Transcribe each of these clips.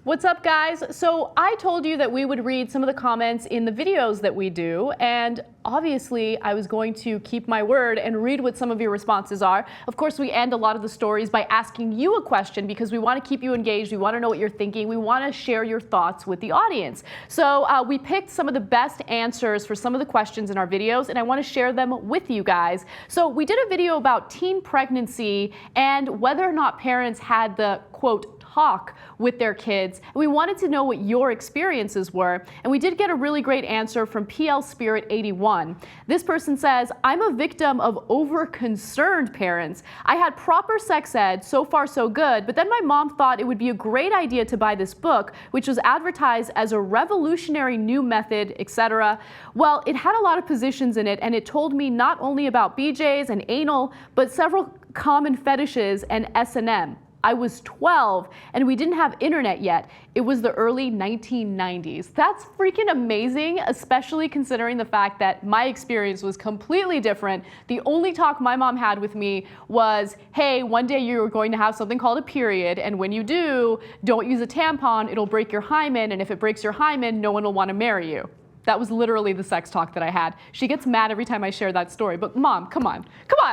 What's up, guys? So I told you that we would read some of the comments in the videos that we do, and obviously I was going to keep my word and read what some of your responses are. Of course, we end a lot of the stories by asking you a question because we want to keep you engaged. We want to know what you're thinking. We want to share your thoughts with the audience. So we picked some of the best answers for some of the questions in our videos, and I want to share them with you guys. So we did a video about teen pregnancy and whether or not parents had the, quote, talk with their kids. And we wanted to know what your experiences were. And we did get a really great answer from PL Spirit 81. This person says, I'm a victim of over-concerned parents. I had proper sex ed, so far so good, but then my mom thought it would be a great idea to buy this book, which was advertised as a revolutionary new method, etc. Well, it had a lot of positions in it, and it told me not only about BJs and anal, but several common fetishes and S&M. I was 12 and we didn't have internet yet. It was the early 1990s. That's freaking amazing, especially considering the fact that my experience was completely different. The only talk my mom had with me was, hey, one day you're going to have something called a period, and when you do, don't use a tampon, it'll break your hymen, and if it breaks your hymen, no one will want to marry you. That was literally the sex talk that I had. She gets mad every time I share that story, but Mom, come on,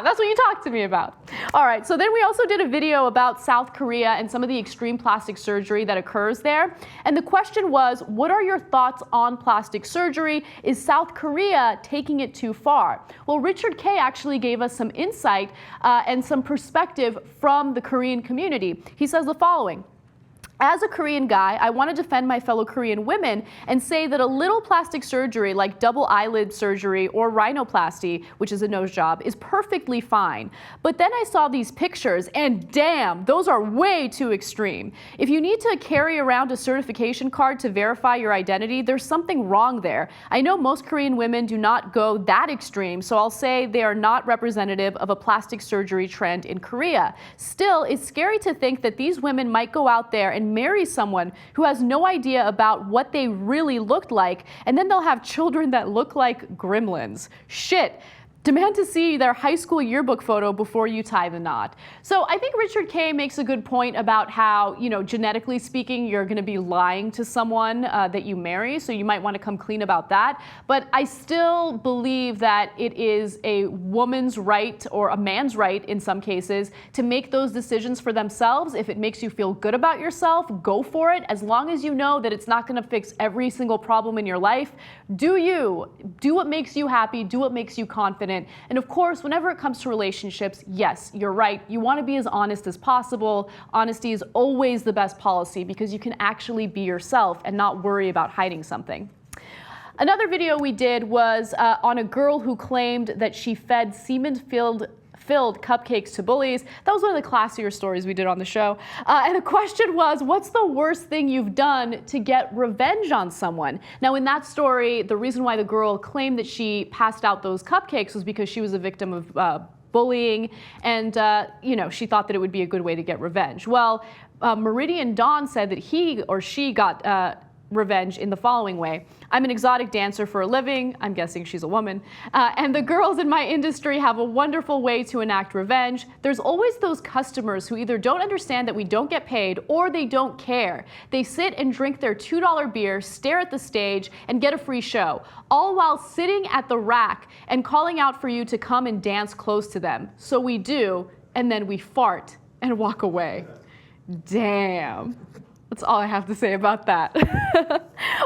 that's what you talk to me about. All right, so then we also did a video about South Korea and some of the extreme plastic surgery that occurs there. And the question was, what are your thoughts on plastic surgery? Is South Korea taking it too far? Well, Richard K actually gave us some insight and some perspective from the Korean community. He says the following. As a Korean guy, I want to defend my fellow Korean women and say that a little plastic surgery like double eyelid surgery or rhinoplasty, which is a nose job, is perfectly fine. But then I saw these pictures and damn, those are way too extreme. If you need to carry around a certification card to verify your identity, there's something wrong there. I know most Korean women do not go that extreme, so I'll say they are not representative of a plastic surgery trend in Korea. Still, it's scary to think that these women might go out there and marry someone who has no idea about what they really looked like, and then they'll have children that look like gremlins. Shit. Demand to see their high school yearbook photo before you tie the knot. So I think Richard K makes a good point about how, genetically speaking, you're going to be lying to someone that you marry, so you might want to come clean about that. But I still believe that it is a woman's right, or a man's right in some cases, to make those decisions for themselves. If it makes you feel good about yourself, go for it. As long as you know that it's not going to fix every single problem in your life, do you. Do what makes you happy, do what makes you confident. And of course, whenever it comes to relationships, yes, you're right. You want to be as honest as possible. Honesty is always the best policy because you can actually be yourself and not worry about hiding something. Another video we did was on a girl who claimed that she fed semen-filled cupcakes to bullies. That was one of the classier stories we did on the show. And the question was, what's the worst thing you've done to get revenge on someone? Now, in that story, the reason why the girl claimed that she passed out those cupcakes was because she was a victim of bullying, and she thought that it would be a good way to get revenge. Well, Meridian Dawn said that he or she got revenge in the following way. I'm an exotic dancer for a living. I'm guessing she's a woman. And the girls in my industry have a wonderful way to enact revenge. There's always those customers who either don't understand that we don't get paid or they don't care. They sit and drink their $2 beer, stare at the stage, and get a free show, all while sitting at the rack and calling out for you to come and dance close to them. So we do, and then we fart and walk away. Damn. That's all I have to say about that.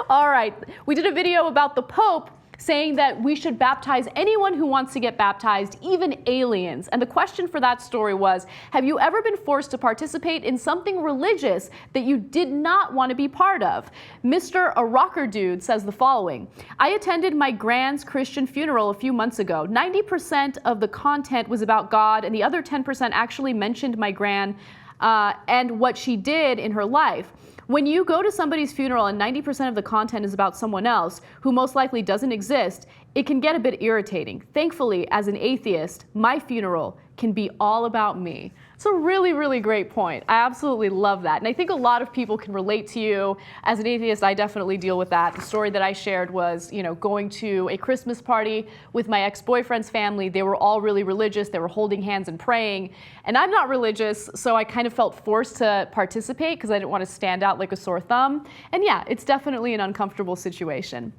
All right, we did a video about the Pope saying that we should baptize anyone who wants to get baptized, even aliens. And the question for that story was, have you ever been forced to participate in something religious that you did not want to be part of? Mr. A Rocker Dude says the following. I attended my grand's Christian funeral a few months ago. 90% of the content was about God, and the other 10% actually mentioned my gran and what she did in her life. When you go to somebody's funeral and 90% of the content is about someone else who most likely doesn't exist, it can get a bit irritating. Thankfully, as an atheist, my funeral can be all about me. It's a really, really great point. I absolutely love that. And I think a lot of people can relate to you. As an atheist, I definitely deal with that. The story that I shared was, going to a Christmas party with my ex-boyfriend's family. They were all really religious. They were holding hands and praying. And I'm not religious, so I kind of felt forced to participate because I didn't want to stand out like a sore thumb. And yeah, it's definitely an uncomfortable situation.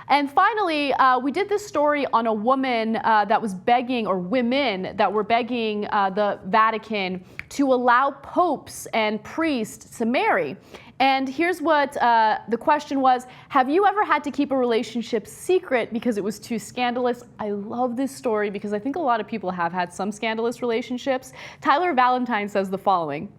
And finally, we did this story on a woman that was begging, or women that were begging the Vatican to allow popes and priests to marry. And here's what the question was: have you ever had to keep a relationship secret because it was too scandalous? I love this story because I think a lot of people have had some scandalous relationships. Tyler Valentine says the following: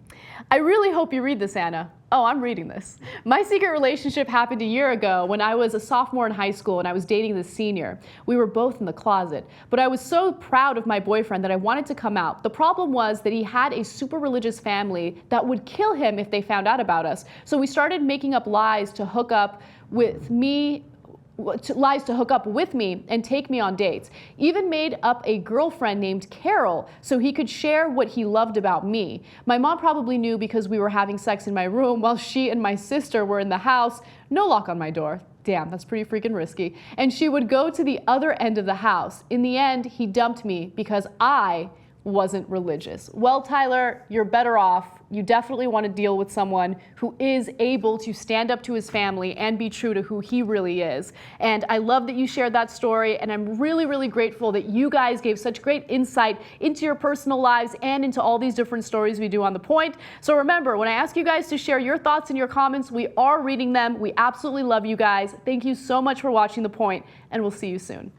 I really hope you read this, Anna. Oh, I'm reading this. My secret relationship happened a year ago when I was a sophomore in high school and I was dating this senior. We were both in the closet, but I was so proud of my boyfriend that I wanted to come out. The problem was that he had a super religious family that would kill him if they found out about us. So we started making up lies to hook up with me and take me on dates. Even made up a girlfriend named Carol so he could share what he loved about me. My mom probably knew because we were having sex in my room while she and my sister were in the house. No lock on my door. Damn, that's pretty freaking risky. And she would go to the other end of the house. In the end, he dumped me because I wasn't religious. Well, Tyler, you're better off. You definitely want to deal with someone who is able to stand up to his family and be true to who he really is. And I love that you shared that story, and I'm really, really grateful that you guys gave such great insight into your personal lives and into all these different stories we do on The Point. So remember, when I ask you guys to share your thoughts and your comments, we are reading them. We absolutely love you guys. Thank you so much for watching The Point, and we'll see you soon.